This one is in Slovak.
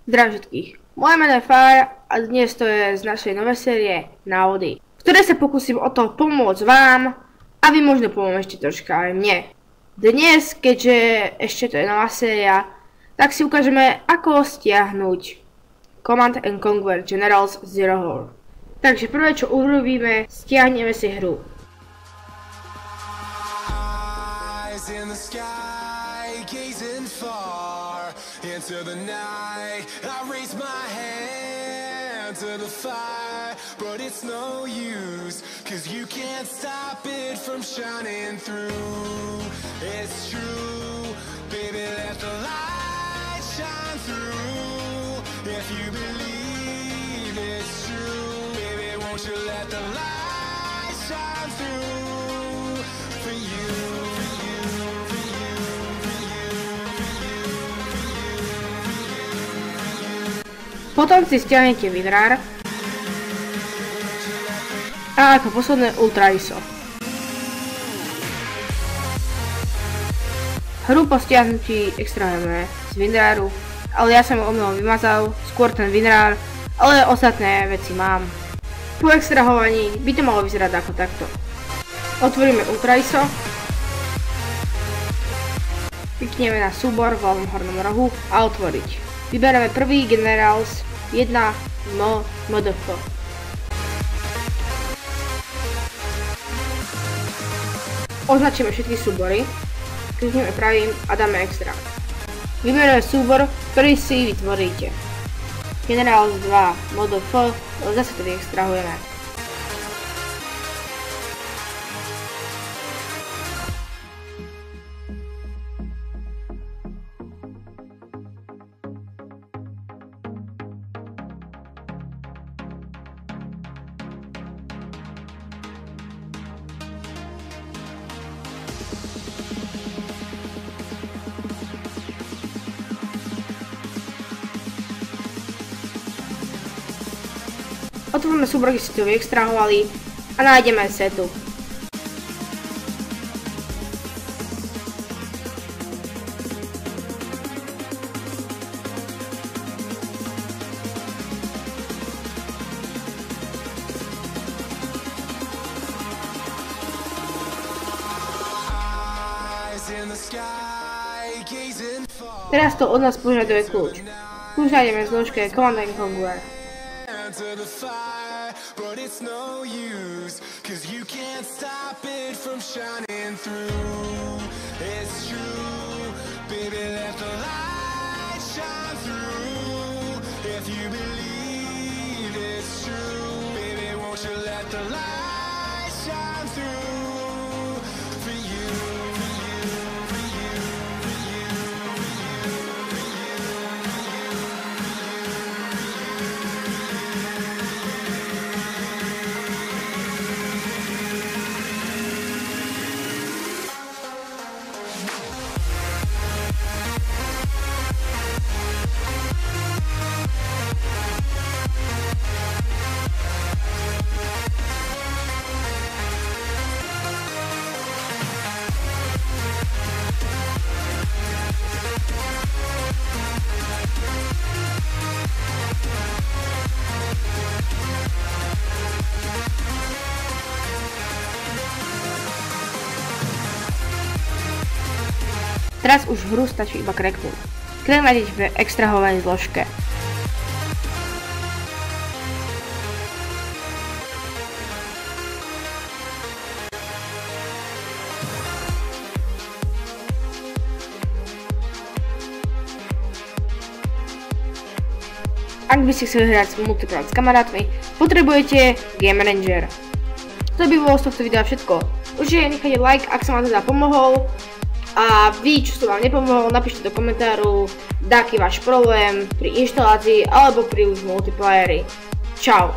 Zdravím všetkých. Moje meno je Fire a dnes to je z našej novej série návody, v ktorej sa pokúsim o to pomôcť vám a vy možno pomôžete ešte troška aj mne. Dnes, keďže ešte to je nová séria, tak si ukážeme, ako stiahnuť Command & Conquer Generals Zero War. Takže prvé, čo urobíme, stiahneme si hru. Into the night, I raise my hand to the fire, but it's no use, cause you can't stop it from shining through. It's true, baby, let the light shine through. If you believe it's true, baby, won't you let the light shine through for you. Potom si stiahnete WinRAR a ako posledné Ultra ISO. Hru po stiahnutí extrahujeme z WinRARu, ale ja som ho omylom vymazal, skôr ten WinRAR, ale ostatné veci mám. Po extrahovaní by to malo vyzerať ako takto. Otvoríme Ultra ISO, klikneme na súbor v ľavom hornom rohu a otvoriť. Vybereme prvý Generals 1 MDF. Označíme všetky súbory, klikneme pravým a dáme extra. Vybereme súbor, ktorý si vytvoríte. Generals 2 MDF, zase to vyextrahujeme. Otvoríme súbor, kde si to vyextrahovali a nájdeme setu. Teraz to od nás požaduje kľúč. Kľúč nájdeme v zložke Command & Conquer. To the fire, but it's no use, cause you can't stop it from shining through. It's true, baby, let the light shine through. If you believe it's true, baby, won't you let the light shine through for you. Teraz už hru stačí iba kreknúť. Krek nájdete v extrahovanej zložke. Ak by ste chceli hrať multiplayer s kamarátmi, potrebujete Game Ranger. To by bolo z tohto videa všetko. Určite nechajte like, ak som vám teda pomohol. A vy, čo som vám nepomohol, napíšte do komentáru, aký váš problém pri inštalácii alebo pri už multiplayeri. Čau.